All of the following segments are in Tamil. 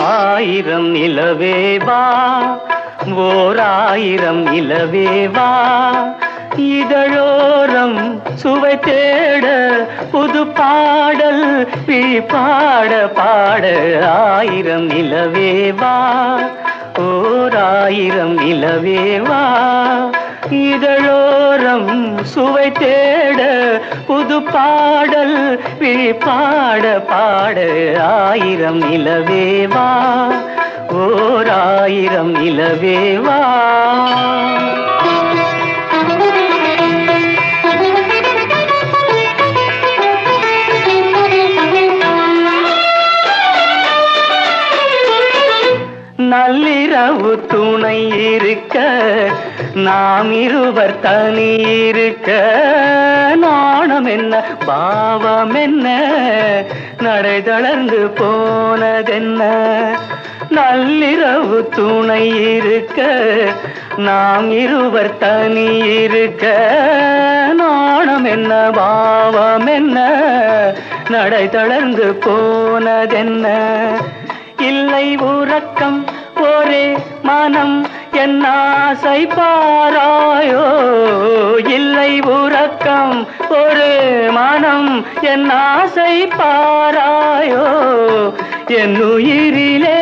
ஆயிரம் நிலவேவா ஓர் ஆயிரம் நிலவேவா இதழோரம் சுவை தேட புது பாடல் பாட பாட ஆயிரம் நிலவேவா ஓர் ஆயிரம் நிலவேவா இதழோரம் சுவை தேட புது பாடல் பாட பாட ஆயிரம் நிலவேவா ஓர் ஆயிரம் நிலவேவா நள்ளிரவு துணை இருக்க நாம் இருவர் தனி இருக்க நாணம் என்ன பாவம் என்ன நடை தளர்ந்து போனதென்ன நள்ளிரவு துணை இருக்க நாம் இருவர் தனி இருக்க நாணம் என்ன பாவம் என்ன நடை தளர்ந்து போனதென்ன இல்லை உறக்கம் ஒரே மனம் என் ஆசை பாராயோ இல்லை உறக்கம் ஒரு மனம் என் ஆசை பாராயோ என் உயிரிலே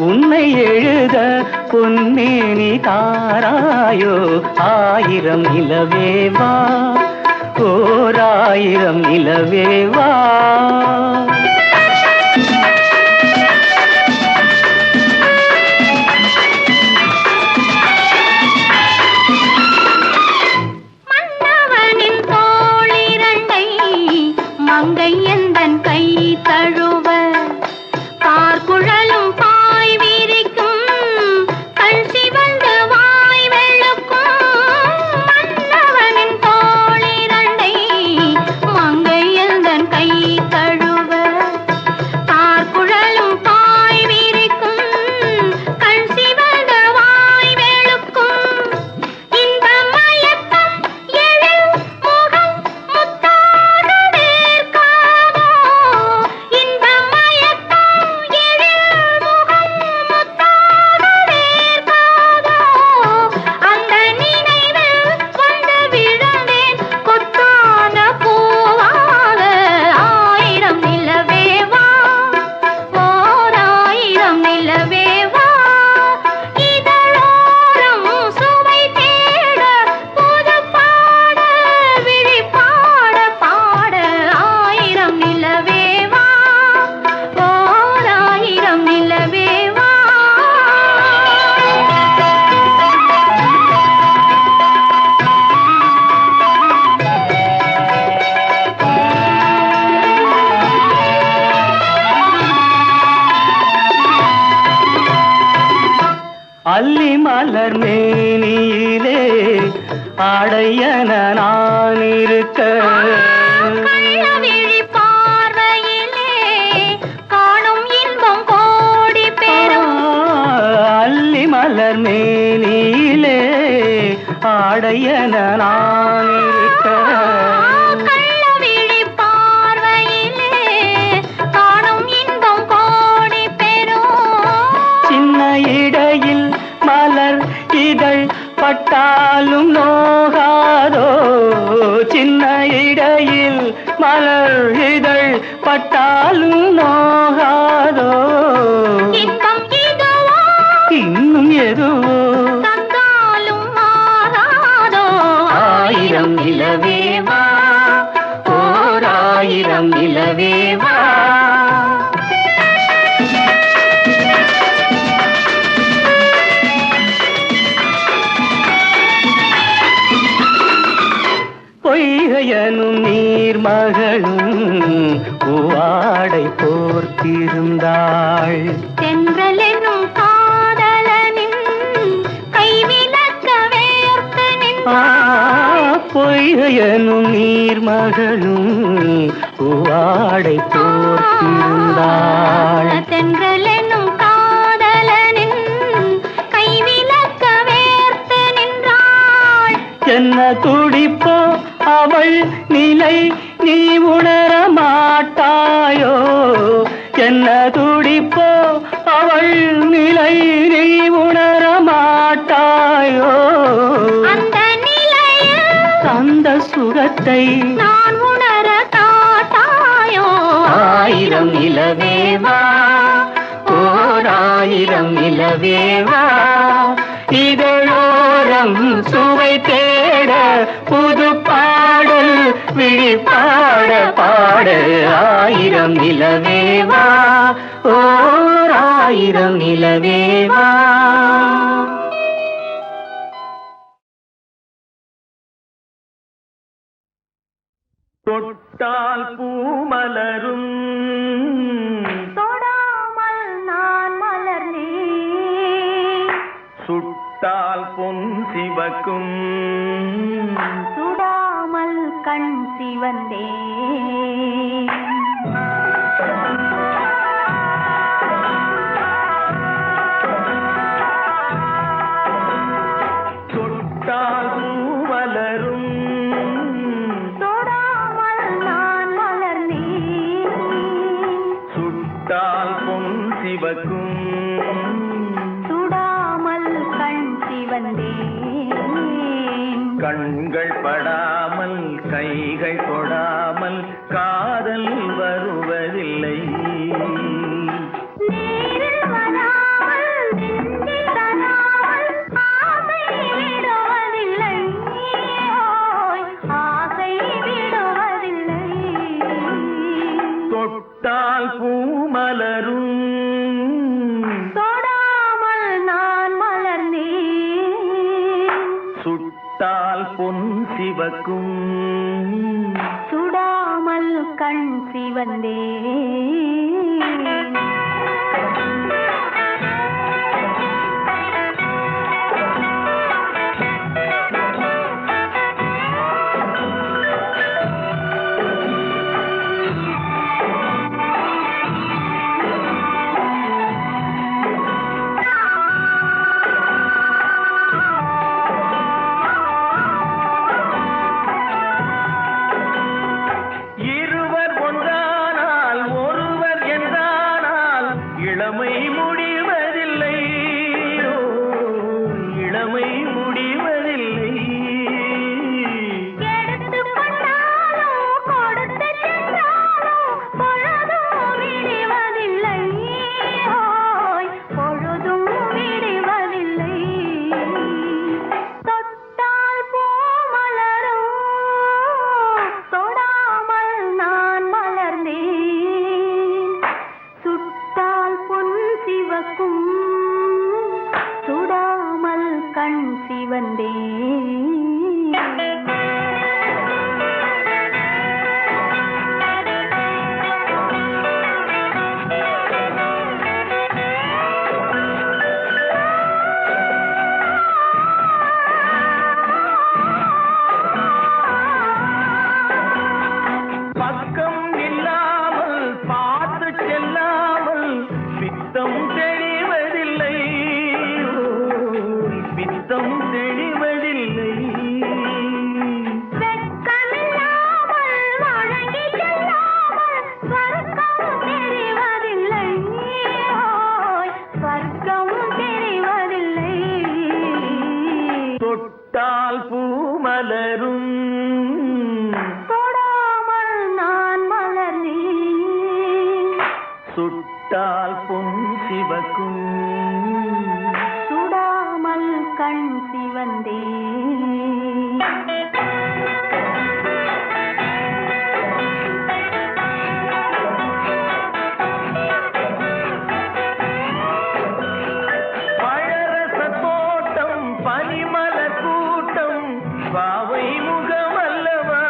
உன்னை எழுத பொன்மேனி தாராயோ ஆயிரம் நிலவேவா ஓர் ஆயிரம் நிலவேவா மங்கை எந்தன் கை தழுவ பார்க்குழலும் பாய் விரிக்கும் கண் சிவந்து வாய் வெளுக்கும் மன்னவனின் தோளிரண்டை மங்கை எந்தன் கை தழுவ பார்க்குழலும் பாய் விரிக்கும் கண் சிவந்து வாய் வெளுக்கும் இந்த மயக்கம் எழில் முகம் முத்தாரவே அல்லி மலர் மேனியிலே ஆடையன நான் இருக்க கள்ளவிழி பார்வையிலே காணும் இன்பம் கோடி பெறும் அல்லி மலர் மேனியிலே ஆடையன நான் இருக்க கள்ளவிழி பார்வையிலே காணும் இன்பம் கோடி பெறும் சின்ன இடையில் மலர் இதழ் பட்டாலும் நோகாதோ சின்ன இடையில் மலர் இதழ் பட்டாலும் நோகாதோ இன்பம் இதுவோ இன்னும் எதுவோ தந்தாலும் மாறாதோ ஆயிரம் நிலவேவா ஓர் ஆயிரம் நிலவேவா பொய்கையனும் நீர்மகளும் பூவாடை போர்த்திருந்தாள் தென்றலெனும் காதலனின் கைவிலக்க வேர்த்து நின்ற பொய்கையனும் நீர்மகளும் பூவாடை போர்த்திருந்தாள். தென்றல் என்னும் காதலனின் கைவிலக்க வேர்த்து நின்றாள். என்ன துடிப்போ அவள் நிலை நீ உணர மாட்டாயோ? என்ன துடிப்போ அவள் நிலை நீ உணர மாட்டாயோ? அந்த நிலையில் அந்த சுகத்தை நான் உணர காட்டாயோ? ஆயிரம் நிலவேவா, ஓர் ஆயிரம் நிலவேவா, இதழோரம் சுவை தேட புது பாடல் விழிப்பாட பாட. ஆயிரம் நிலவேவா, ஓர் ஆயிரம் நிலவேவா. தொட்டால் பூமலரும், தொடாமல் நான் மலர்ந்தேன். சுட்டால் பொன் சிவக்கும், சுடாமல் கண் சிவந்தேன். தொட்டால் பூமலரும், தொடாமல் நான் மலர்ந்தேன். சுட்டால் பொன் சிவக்கும், சுடாமல் கண் சிவந்தேன். கண்கள் படாமல் கைகள் தொடாமல் காதல் வருவதில்லை. நேரில் வராமல் நெஞ்சில் தராமல் ஆசை விடுவதில்லை. ஓய், ஆசை விடுவதில்லை. தொட்டால் பூமலரும், தொடாமல் நான் மலர்ந்தேன். சுட்டால் பொன் சிவக்கும், சுடாமல் கண் சிவந்தேன். இருவர் ஒன்றானால் ஒருவர் என்றானால் இளமை முடிவதில்லை. ஓ, இளமை முடிவதில்லை. எடுத்துக் கொண்டாலும் கொடுத்து சென்றாலும் பொழுதும் விடுவதில்லை. ஓய், பொழுதும் விடுவதில்லை. தொட்டால் பூ மலரும், தொடாமல் நான் மலர்ந்தேன். சுட்டால் பொன் சிவக்கும், சுடாமல் கண் சிவந்தேன். பக்கம் இல்லாமல் பார்த்து செல்லாமல் பித்தம் தெளிவதில்லை. ஓ, பித்தம் தெளிவதில்லை. வெட்கமில்லாமல் வழங்கிச் செல்லாமல் சொர்க்கம் தெரிவதில்லை. ஓய், சொர்க்கம் தெரிவதில்லை. தொட்டால் பூமலரும், தொடாமல் நான் மலர்ந்தேன். சுட்டால் பொன் சிவக்கும், சுடாமல் கண் சிவந்தேன். பழரச தோட்டம் பனிமலர் கூட்டம் பாவை முகமல்லவா,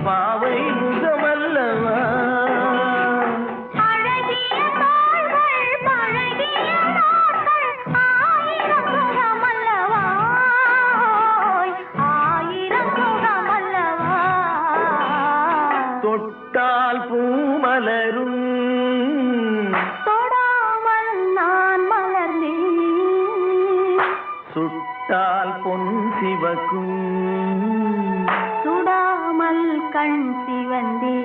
பாவை முகமல்லவா. அழகிய தாள்கள் சுட்டால் பொன் சிவக்கும் சுடாமல் கண் சிவந்தே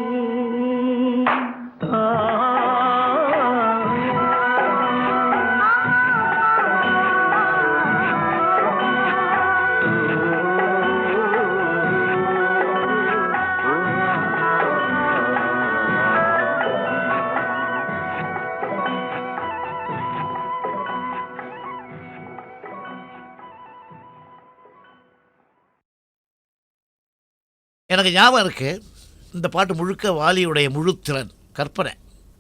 எனக்கு ஞாபகம் இருக்குது, இந்த பாட்டு முழுக்க வாலியுடைய முழுத்திறன் கற்பனை.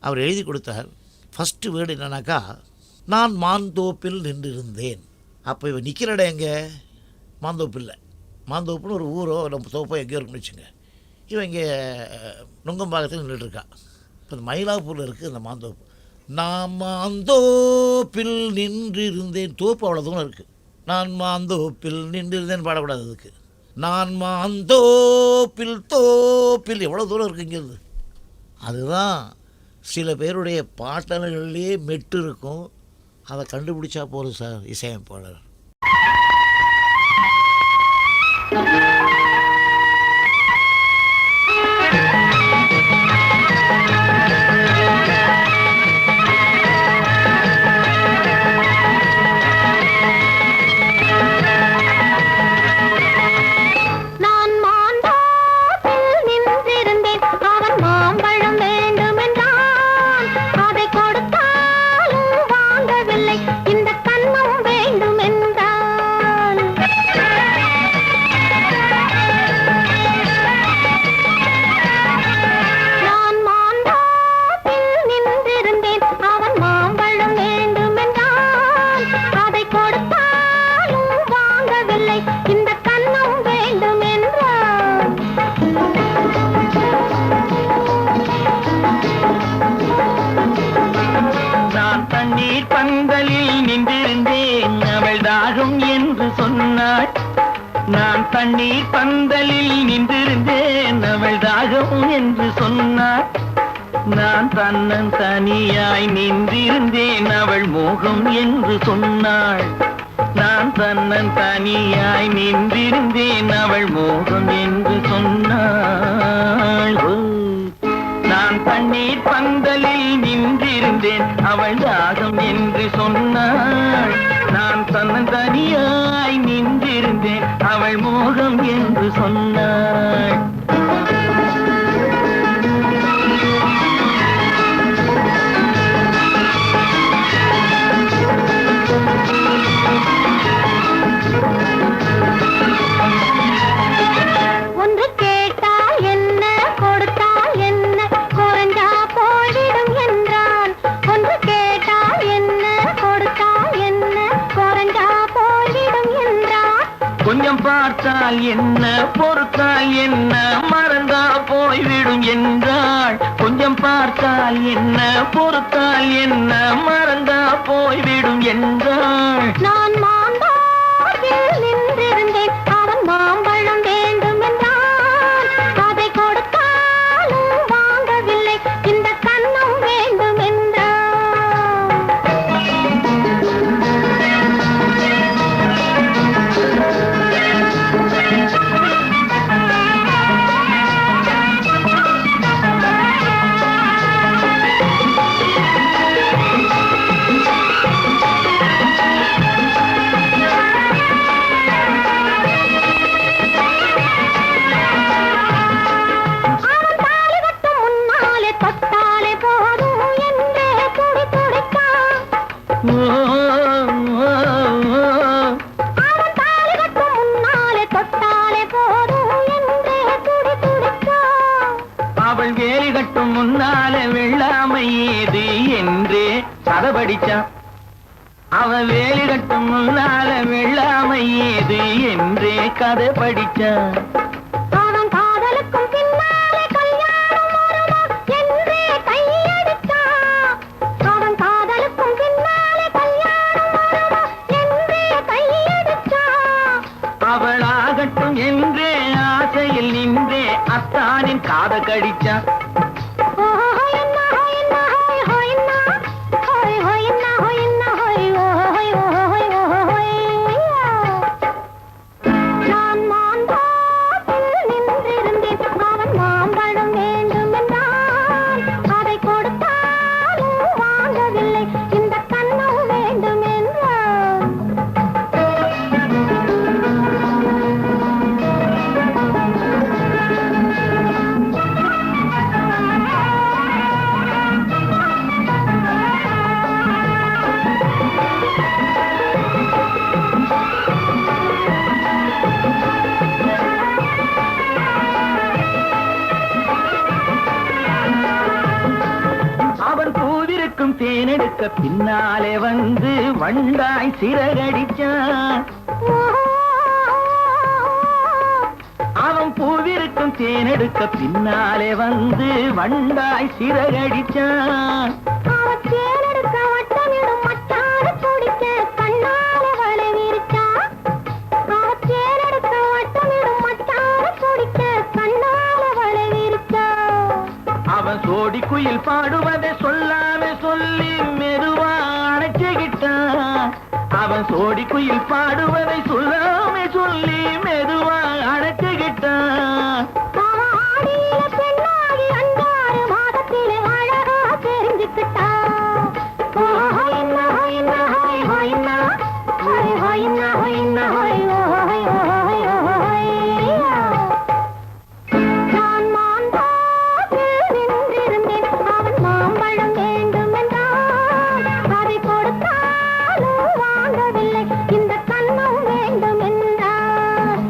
அவர் எழுதி கொடுத்தார். ஃபஸ்ட்டு வேர்டு என்னன்னாக்கா, நான் மாந்தோப்பில் நின்றிருந்தேன். அப்போ இவன் நிற்கிற இடம் எங்கே? மாந்தோப்பில்லை. மாந்தோப்புன்னு ஒரு ஊரோ நம்ம தோப்போ எங்கேயோ இருக்குன்னு வச்சுங்க. இவன் இங்கே நுங்கம்பாக்கத்தில் நின்றுட்டுருக்கா. இப்போ இந்த மயிலாப்பூரில் இருக்குது இந்த மாந்தோப்பு. நான் மாந்தோப்பில் நின்றிருந்தேன். தோப்பு அவ்வளோ தூரம் இருக்குது. நான் மாந்தோப்பில் நின்றிருந்தேன் பாடக்கூடாது. அதுக்கு நான் மாந்தோப்பில் தோப்பில் எவ்வளோ தூரம் இருக்குங்கிறது. அதுதான் சில பேருடைய பாட்டல்கள்லேயே மெட்டு இருக்கும். அதை கண்டுபிடிச்சா போதும் சார் இசையமைப்பாளர். நான் தண்ணீர் பந்தலில் நின்றிருந்தேன், அவள் தாகம் என்று சொன்னார். நான் தன்னன் தனியாய் நின்றிருந்தேன், அவள் மோகம் என்று சொன்னாள். நான் தன்னன் தனியாய் நின்றிருந்தேன், அவள் மோகம் என்று சொன்னாள். நான் தண்ணீர் பந்தலில் நின்றிருந்தேன், அவள் தாகம் என்று சொன்னாள். நான் தன்னன் தனியாய் நின்றிருந்தேன், அவள் மோகம் என்று சொன்னாள். ஒன்று கேட்டால் என்ன, கொடுத்தால் என்ன, குறைஞ்சா போய்விடும் என்றான். ஒன்று கேட்டால் என்ன, கொடுத்தால் என்ன, குறைஞ்சா போய்விடும் என்றான். கொஞ்சம் பார்த்தால் என்ன, பொறுத்தால் என்ன, மறந்தா போய்விடும் என்றாள். கொஞ்சம் பார்த்தால் என்ன, பொறுத்தால் என்ன, மறந்தா போய்விடும் என்றாள். நான் மாந்தோப்பில் நின்றிருந்தேன், அவன் மாம்பழம் வேண்டும் என்றான். அதை கொடுத்தாலும் வாங்கவில்லை, இந்த கன்னம் வேண்டும் என்றான். அவள் வேலி கட்டும் முன்னால வெள்ளாமை ஏது என்றே கதை படிச்சான். அவன் வேலி கட்டும் முன்னால வெள்ளாமை ஏது என்றே கதை படிச்சான். அவன் காதலுக்கும் பின்னாலே கல்யாணம் வருமா என்றே கையடித்தான். அவன் காதலுக்கும் பின்னாலே கல்யாணம் வருமா என்றே கையடித்தான். அவளாகட்டும் என்றே ஆசையில் நின்றே அத்தானின் காத கடிச்சான். பின்னாலே வந்து வண்டாய் சிறகடிச்சான். அவன் பூவிருக்கும் தேனெடுக்க பின்னாலே வந்து வண்டாய் சிறகடிச்சான். தேனெடுக்க வட்டமிடும் மச்சான பிடிக்க கண்ணால வலை விரிச்சான். தேனெடுக்க வட்டமிடும் மச்சான பிடிக்க கண்ணால வலை விரிச்சான். அவன் சோடி குயில் பாடுவதை சொல்லாம சொல்லி மெதுவா அணைச்சுக்கிட்டான். அவன் சோடி குயில் பாடுவதை சொல்லாம சொல்லி மெதுவா அணைச்சுக்கிட்டான். ஆடியில பெண்ணாகி 5 மாதத்திலே அழகா தெரிஞ்சுக்கிட்டான். நான் மாந்தோப்பில் நின்றிருந்தேன். அவன் மாம்பழம் வேண்டும் என்றான். அதை கொடுத்தாலும் வாங்கவில்லை. இந்த கண்ணம் வேண்டும் என்றான்.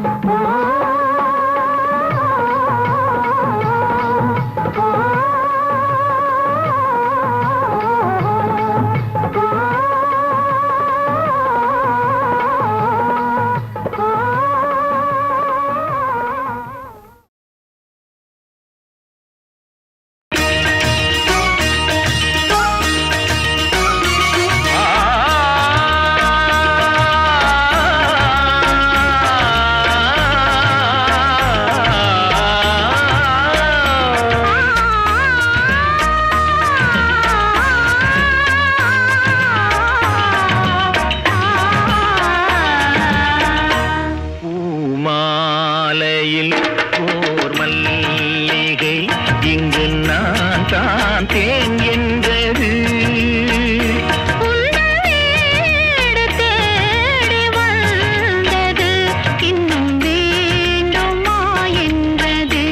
பூமாலையில் ஓர் மல்லிகை இங்கு நான் தான் தேன் என்றது. வீடு தேடி வந்தது இன்னும் வேண்டுமா என்றது.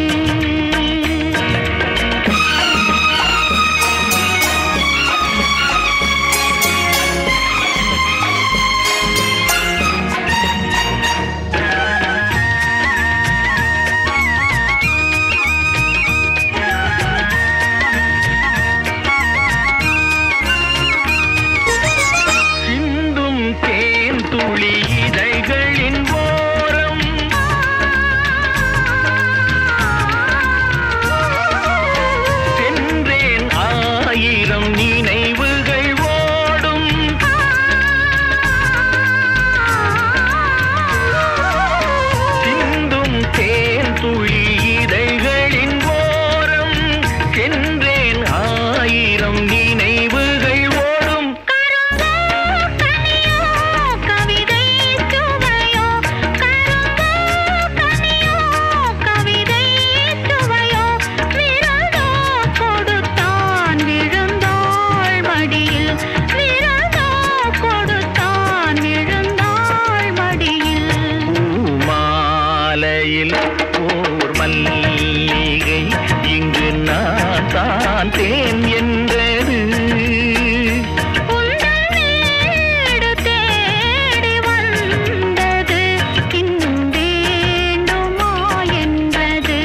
சிந்தும் தேன் துளி இதழ்களின் ஓரம் சென்றேன் 1000 நினைவுகள் ஓடும். சிந்தும் தேன் துளி இதழ்களின் ஓரம் சென்றேன் 1000 நினைவுகள் ஓடும். கவிதை சுவையோ கனியோ கவிதை சுவையோ விரதோ கொடுத்தான் விழுந்தாள் மடியில். விரதோ கொடுத்தான் விழுந்தாள் மடியில். பூமாலையில் ஓர் மல்லிகை இங்கு நான் தான் தேன் என்றது. உந்தன் வீடு தேடி வந்தது இன்னும் வேண்டுமா என்றது.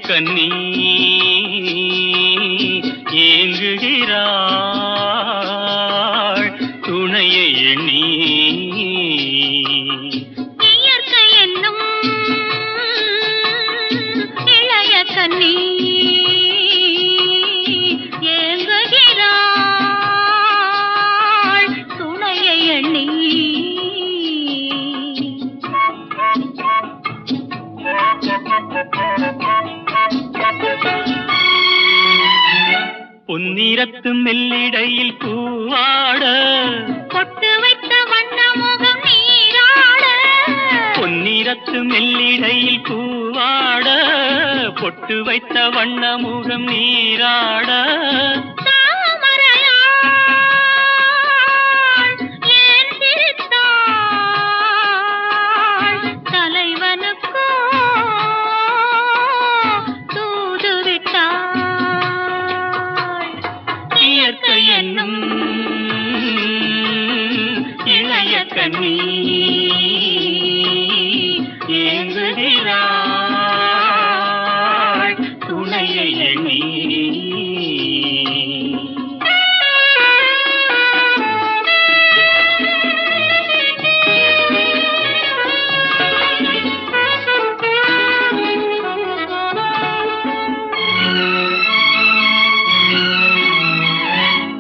கன்னி ஏங்குகிறாள் துணையை எண்ணி. இயற்கை என்னும் இளைய கன்னி ஏங்குகிறாள் துணையை எண்ணி. பொன்னிறத்து மெல்லிடையில் பூவாட பொட்டு வைத்த வண்ண முகம் நீராட. பொன்னிறத்து மெல்லிடையில் பூவாட பொட்டு வைத்த வண்ண முகம் நீராட. தாமரையாள் ஏன் சிரித்தாள் தலைவனுக்கோ தூது விட்டாள். இயற்கை என்னும் இளைய கன்னி ஏங்குகிறாள் துணையை எண்ணி.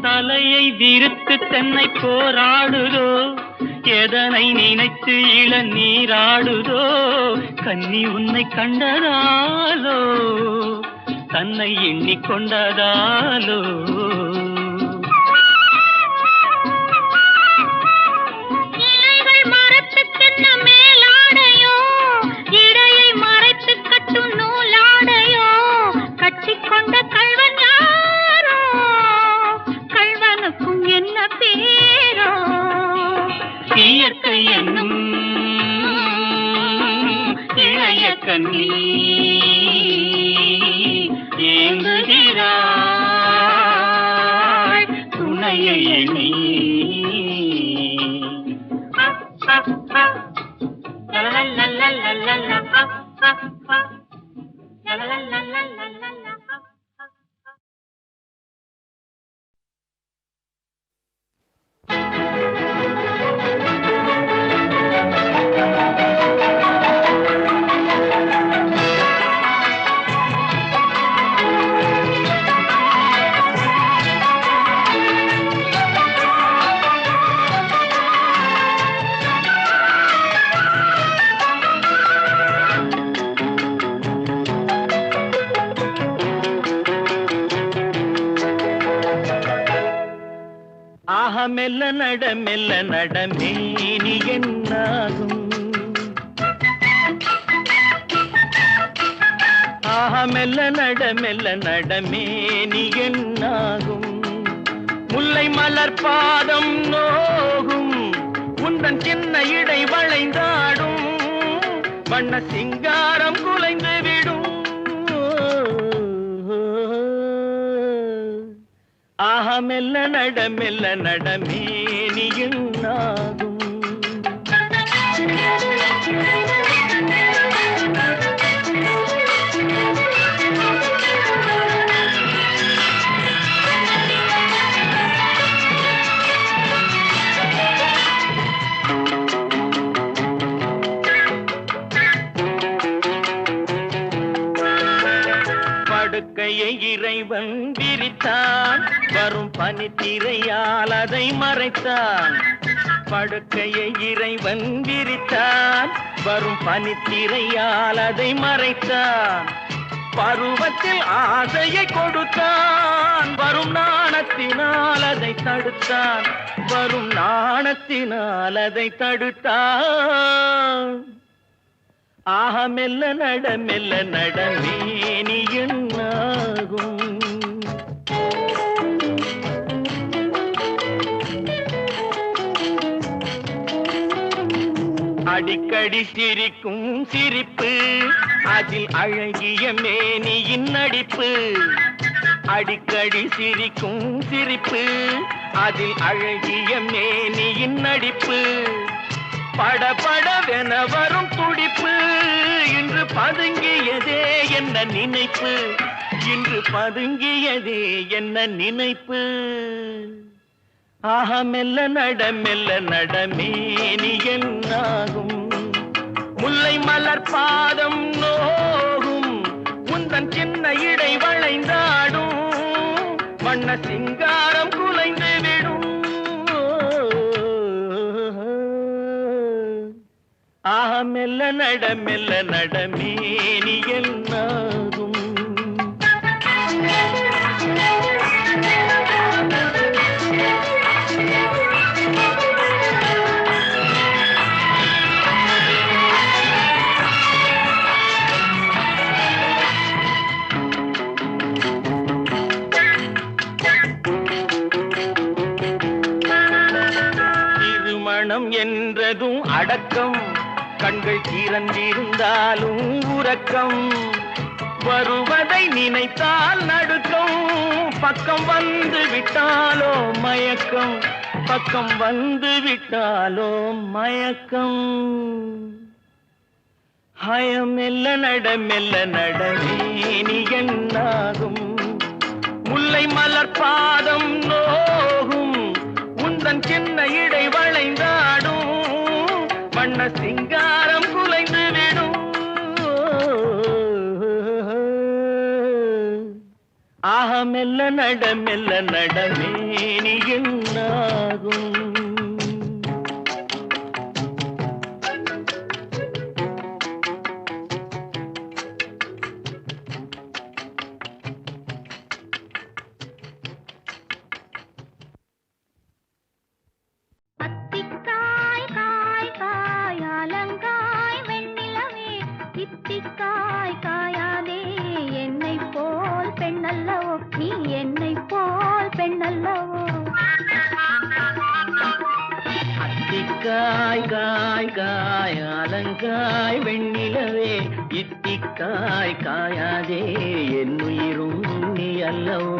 தலையை விரித்து தன்னை போராடுதோ எதனை நினைத்து இளநீராடுதோ. கன்னி உன்னை கண்டதாலோ தன்னை எண்ணிக்கொண்டதாலோ. இலைகள் மரத்துக்கென்ன மேலாடையோ இடையை மறைத்து கட்டும் நூலாடையோ. கட்டிக்கொண்ட கள்வன் யாரோ கள்வனுக்கும் என்ன பேரோ. இயற்கை என்னும் இளைய கன்னி ஏங்குகிறாள் துணையை எண்ணி. ஆஹா மெல்ல நட மேனி என்னாகும். ஆஹா மெல்ல நட மேனி என்னாகும். முல்லை மலர் பாதம் நோகும் உந்தன் சின்ன இடை வளைந்தாடும். வண்ண சிங்காரம் குலைந்து விடும். ஆஹா மெல்ல நட மேனி என்னாகும். படுக்கையை இறைவன் விரித்தான் வரும் பனித்திரையால் அதை மறைத்தான். படுக்கையை இறைவன் விரித்தான் வரும் பனித்திரையால் அதை மறைத்தான். பருவத்தில் ஆசையை கொடுத்தான் வரும் நாணத்தினால் அதை தடுத்தான். வரும் நாணத்தினால் அதை தடுத்தான். ஆஹா மெல்ல நட மேனி என்னாகும். அடிக்கடி சிரிக்கும் சிரிப்பு அதில் அழகிய மேனியின் நடிப்பு. அடிக்கடி சிரிக்கும் சிரிப்பு அதில் அழகிய மேனியின் நடிப்பு. படபடவென வரும் துடிப்பு இன்று பதுங்கியதே என்ன நினைப்பு இன்று பதுங்கியதே என்ன நினைப்பு ஆஹா மெல்ல நடமேனி என்னாகும் முல்லை மலர் பாதம் நோகும் உந்தன் சின்ன இடை வளைந்தாடும் வண்ண சிங்காரம் குலைந்து விடும் ஆஹா மெல்ல நடமேனி என்னாகும் திருமணம் என்றதும் அடக்கம் கண்கள் திறந்திருந்தாலும் உறக்கம் வருவதை நினைத்தால் நடுக்கம் பக்கம் வந்து விட்டாலோ மயக்கம் பக்கம் வந்து விட்டாலோ மயக்கம் ஹயம் மெல்ல நடமேனி என்னாகும் முல்லை மலர் பாதம் நோகும் உந்தன் சின்ன இடை வளைந்தாடும் வண்ண சிங்காரம் குலைந்து விடும் ஆஹா மெல்ல நடமேனி என்னாகும் அத்திக்காய் காய் காய் அலங்காய் வெண்ணிலவே இத்திக்காய் காயாதே என்னை போல் பெண்ணல்லவோ நீ என்னை போல் பெண்ணல்லவோ அத்திக்காய் காய் காய் அலங்காய் வெண்ணிலவே இத்திக்காய் காயாதே என்னுயிரும் நீ அல்லவோ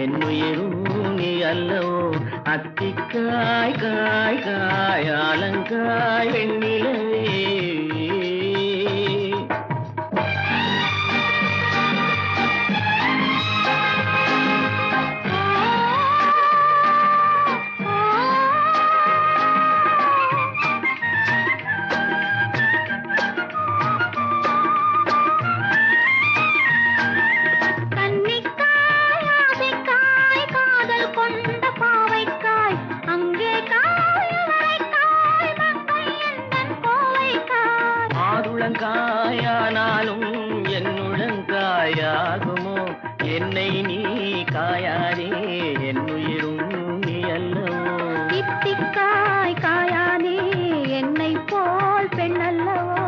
என்னுயிரும் நீ அல்லவோ அத்திக்காய் காய் காய் அலங்காய் வெண்ணிலவே காயானாலும் என்னுழங்காயாகுமோ என்னை நீ காயாதே என்னுயிரும் நீ அல்லவோ இத்திக்காய் காயாதே என்னை போல் பெண்ணல்லவோ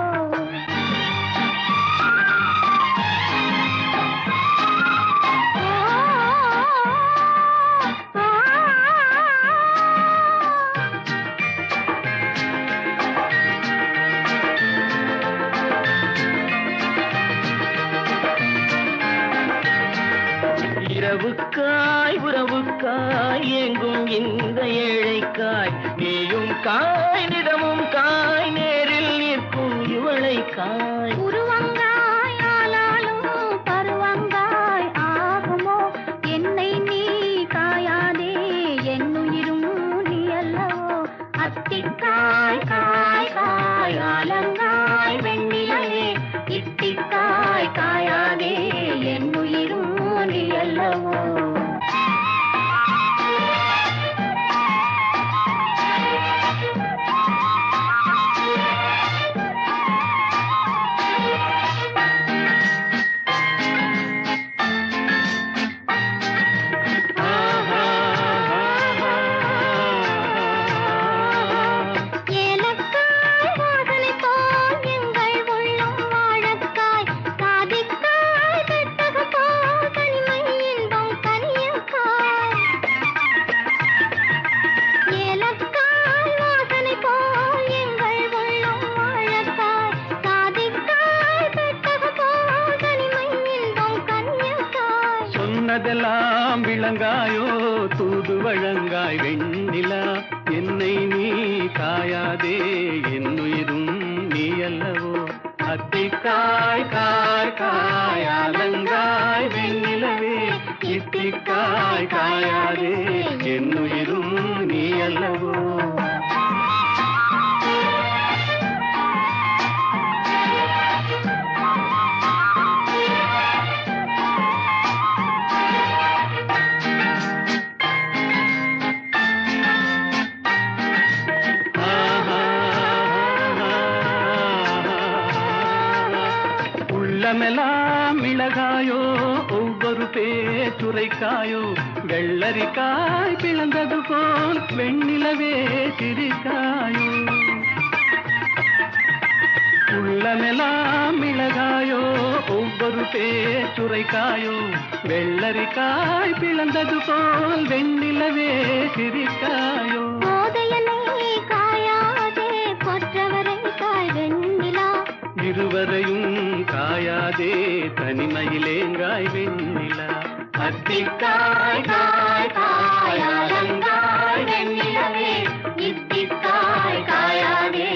உறவுக்காய் எங்கும் இந்த ஏழைக்காய் நீயும் காய் நிதமும் காய் நேரில் நிற்கும் இவளை காய் உருவங்காய் ஆளாலும் பருவங்காய் ஆகுமோ என்னை நீ காயாதே என்னுயிரும் நீ அல்லவோ அத்திக்காய் காய் காய் அலங்காய் வெண்ணிலவே இத்திக்காய் காயாதே என்னுயிரும் நீ அல்லவோ சொன்னதெல்லாம் விளங்காயோ தூது வழங்காய் வெண்ணிலா என்னை நீ காயாதே என்னுயிரும் நீ அல்லவோ அத்திக்காய் காய் காய் அலங்காய் வெண்ணிலவே இத்திக்காய் காயாதே என்னுயிரும் நீ அல்லவோ உள்ளமெல்லாம் மிளகாயோ ஒவ்வொரு பேச்சுரைக்காயோ வெள்ளரிக்காய் பிளந்தது போல் வெண்ணிலவே சிரிக்காயோ உள்ளமெல்லாம் மிளகாயோ ஒவ்வொரு பேச்சுரைக்காயோ வெள்ளரிக்காய் பிளந்தது போல் வெண்ணிலவே சிரிக்காயோ இருவரையும் காயாதே தனிமையிலேங்காய் வெண்ணிலா அத்திக்காய் காய் காய் அலங்காய் வெண்ணிலவே இத்திக்காய் காயாதே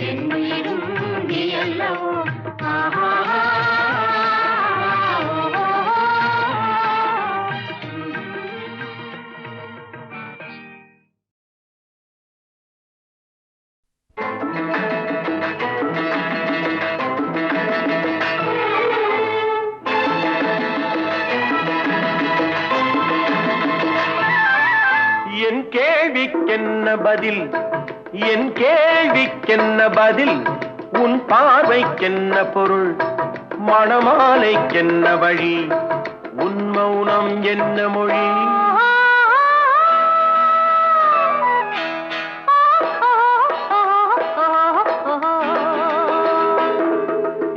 என்னுயிரும் நீ அல்லவோ கேள்விக்கென்ன பதில் என் கேள்விக்கென்ன பதில் உன் பார்வைக்கென்ன பொருள் மணமாலைக்கென்ன வழி உன் மௌனம் என்ன மொழி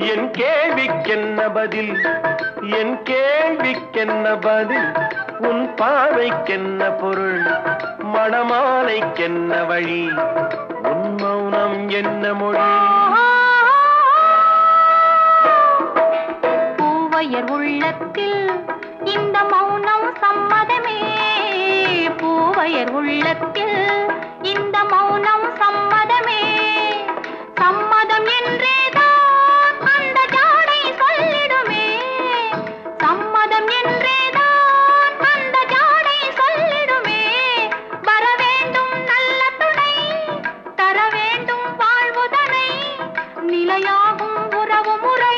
என் கேள்விக்கென்ன பதில் என் கேள்விக்கென்ன பதில் உன் பார்வைக்கென்ன பொருள் மணமாலைக்கென்ன வழி உன் மௌனம் என்ன மொழி பூவையர் உள்ளத்தில் இந்த மௌனம் சம்மதமே பூவையர் உள்ளத்தில் இந்த மௌனம் சம்மதமே சம்மதம் என்றேதான் அந்த ஜாடை சொல்லிடுமே சம்மதம் என்றேதான் அந்த ஜாடை சொல்லிடுமே வர வேண்டும் நல்ல துணை தர வேண்டும் வாழ்வுதனை நிலையாகும் உறவு முறை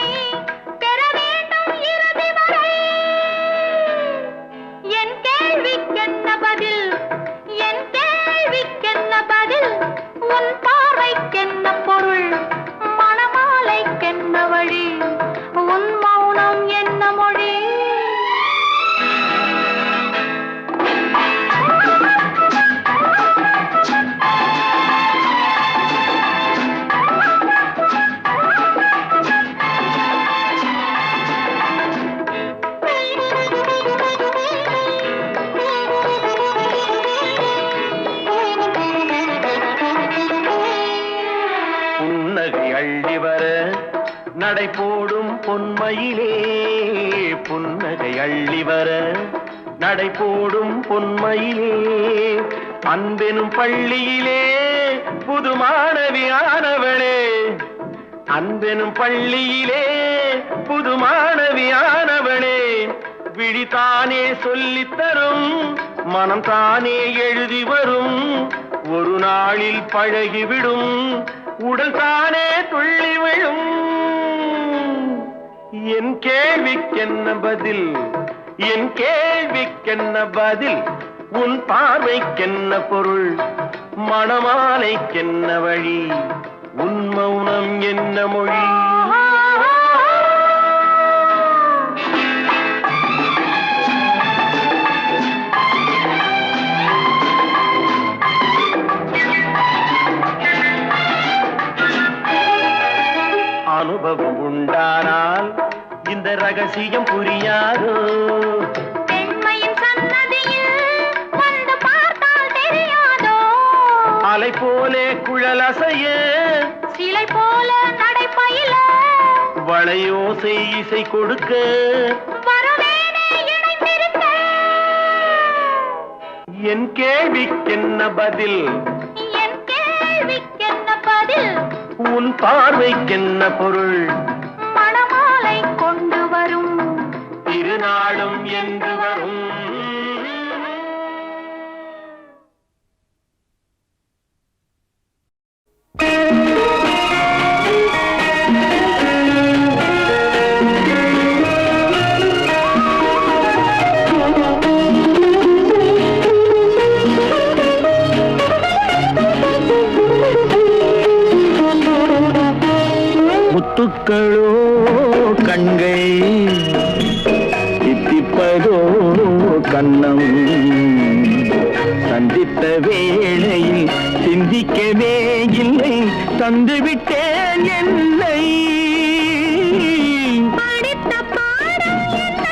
பெற வேண்டும் இறுதி வரை என் கேள்விக்கென்ன பதில் என் கேள்விக்கென்ன பதில் உன் பார்வைக்கென்ன பொருள் மணமாலைக்கென்ன வழி உன் மௌனம் என்ன மொழி நடை போடும் பொன்மையிலே புன்னகை அள்ளி வர நடை போடும் பொன்மையிலே அன்பெனும் பள்ளியிலே புது மாணவியானவளே அன்பெனும் பள்ளியிலே புது மாணவியானவளே விழித்தானே சொல்லித்தரும் மனம் தானே எழுதி வரும் ஒரு நாளில் பழகிவிடும் உடல் தானே துள்ளி விழும் என் கேள்விக்கென்ன பதில் என் கேள்விக்கென்ன பதில் உன் பார்வைக்கென்ன பொருள் மணமாலைக்கென்ன வழி உன் மௌனம் என்ன மொழி அனுபவம் உண்டானால் இந்த ரகசியம் புரியாதோ பெண்மையின் சன்னதியில் வந்து பார்த்தால் தெரியாதோ அலை போலே குழல் அசைய சிலை போல நடைபயில வளையோசை இசை கொடுக்க வரவேனே இணைந்திருக்க என் கேள்விக்கென்ன பதில் மனதில் உன் பார்வைக்கென்ன பொருள் மணமாலை கொண்டு வரும் திருநாளும் என்று வரும் முத்துக்களோ கண்கள் தித்திப்பதோ கண்ணம் சந்தித்த வேளையில் சிந்திக்கவே இல்லை தந்துவிட்டேன் என்னை படித்த பாடம் என்ன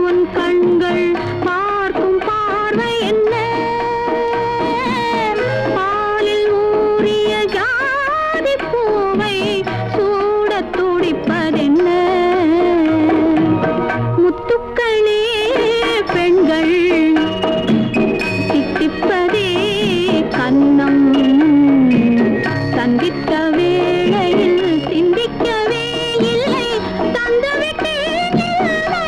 உன் கண்கள் பார்க்கும் பார்வை என்ன பாலில் ஊறிய ஜாதி பூவை சூடத் துடிப்பதென்ன முத்துக்களே பெண்கள் தித்திப்பதே கண்ணம் சந்தித்த வேளையில் சிந்திக்கவே இல்லை தந்துவிட்டேன் இல்லை.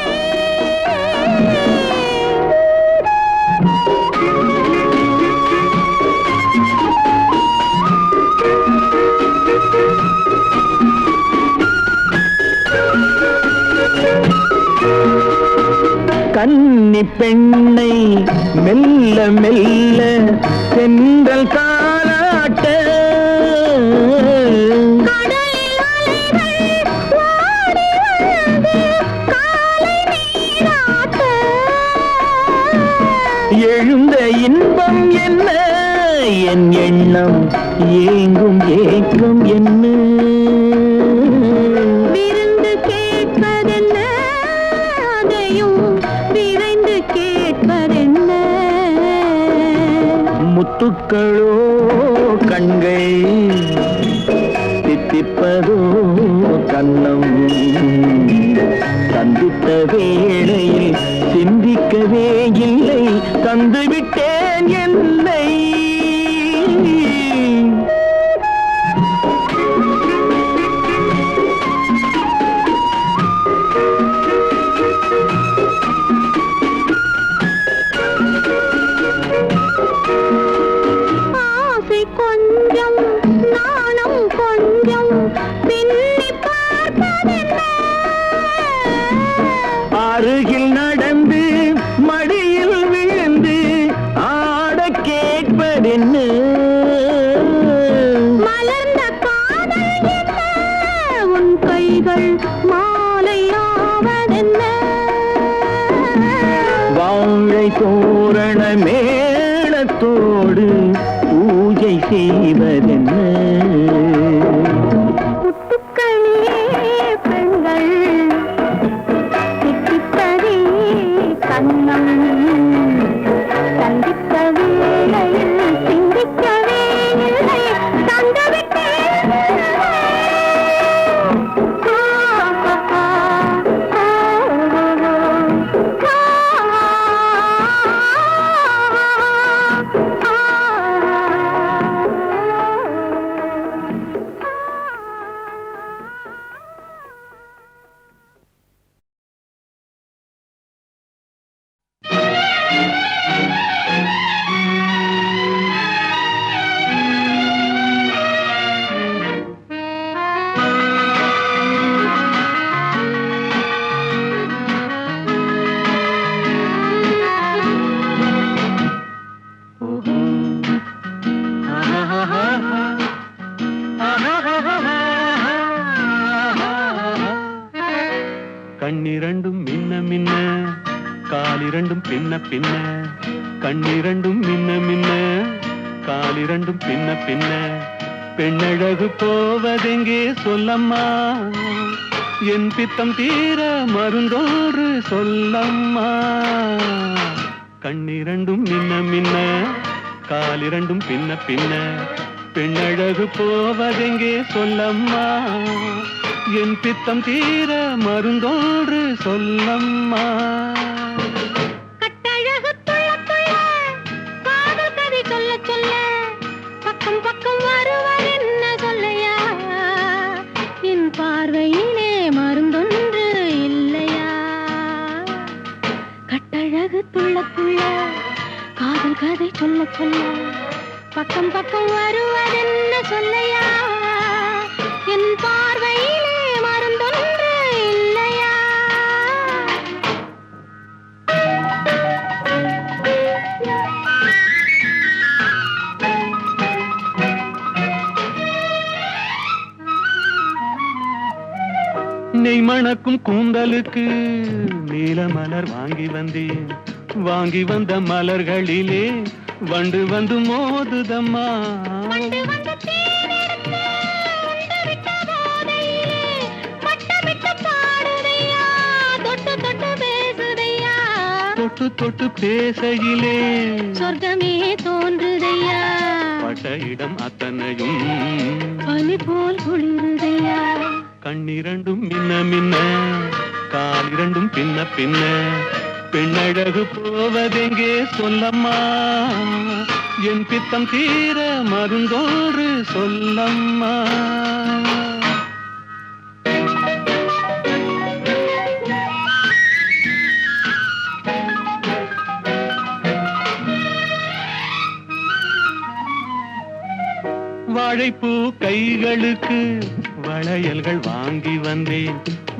கன்னி பெண்ணை மெல்ல மெல்ல சென்றல் காலாட்ட கடலில் அலைகள் ஓடி வந்து காலை நீராட்ட எழுந்த இன்பம் என்ன என் எண்ணம் ஏங்கும் ஏக்கம் என்ன விருந்து கேட்பதென்ன அதையும் விரைந்து கேட்பதென்ன முத்துக்களோ கண்கள் தித்திப்பதோ கண்ணம் சந்தித்த வேளையில் சிந்திக்கவே இல்லை தந்துவிட்டேன் என்னை ஆசை கொஞ்சம் நாணம் கொஞ்சம் பின்னி பார்ப்பதென்ன அருகில் நடந்து மடியில் விழுந்து ஆட கேட்பதென்ன மலர்ந்த காதல் என்ன உன் கைகள் மாலையாவதென்ன வாழை தோரண மேளத்தோடு பூஜை செய்வதென்ன முத்துக்களே பெண்கள் தித்திப்பதே கண்ணம் சந்தித்த வேளையில் சிந்திக்கவே இல்லை தந்துவிட்டேன் கண்ணிரண்டும் மின்ன மின்ன காலிரண்டும் பின்ன பின்ன கண்ணிரண்டும் மின்ன மின்ன காலிரண்டும் பின்ன பின்ன பெண்ணழகு போவதெங்கே சொல்லம்மா என் பித்தம் தீர மருந்தோன்று சொல்லம்மா கண்ணிரண்டும் மின்ன மின்ன காலிரண்டும் பின்ன பின்ன பெண்ணழகு போவதெங்கே சொல்லம்மா என் பித்தம் தீர மருந்தோன்று சொல்லம்மா கட்டழகு துள்ள துள்ள காதல் கதை சொல்ல சொல்ல பக்கம் பக்கம் வருவர் என்ன சொல்ல துள்ள காதல் கதை சொல்ல சொல்ல பக்கம் பக்கம் வருவதென்ன சொல்லையா என் பார்வையிலே மருந்தொன்று இல்லையா நெய் மணக்கும் கூந்தலுக்கு நீல மலர் வாங்கி வந்தேன் வாங்கி வந்த மலர்களிலே வண்டு வந்து மோதுதம்மா வண்டு வந்து தேனெடுத்து உண்டு விட்ட போதையிலே மட்டமிட்டு பாடுதையா தொட்டு தொட்டு பேசுதையா தொட்டு தொட்டு பேசையிலே சொர்க்கமே தோன்றுதையா பட்ட இடம் அத்தனையும் பனி போல் குளிருதையா கண்ணிரண்டும் மின்ன மின்ன காலிரண்டும் பின்ன பின்ன பெண்ணழகு போவதெங்கே சொல்லம்மா என் பித்தம் தீர மருந்தோறு சொல்லம்மா வாழைப்பூ கைகளுக்கு வளையல்கள் வாங்கி வந்தேன்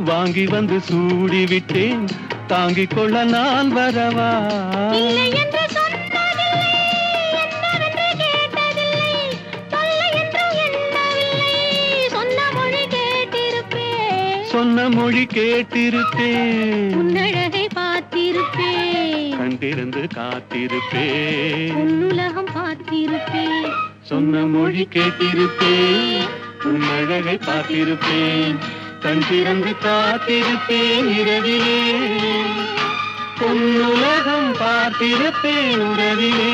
வாங்கி வந்து சூடி விட்டேன் தாங்கிக் கொள்ள நான் வரவா இல்லை என்று சொன்னதில்லை என்னவென்று கேட்டதில்லை தொல்லை என்றும் எண்ணவில்லை சொன்ன மொழி கேட்டிருப்பேன் சொன்ன மொழி கேட்டிருப்பேன் உன்னழகை பார்த்திருப்பேன் கண்டிருந்து காத்திருப்பேன் உன்னுலகம் பார்த்திருப்பேன் சொன்ன மொழி கேட்டிருப்பேன் உன்னழகை பார்த்திருப்பேன் கண் திறந்து காத்திருப்பேன் இரவிலே பொன்னுலகம் பார்த்திருப்பேன் உறவிலே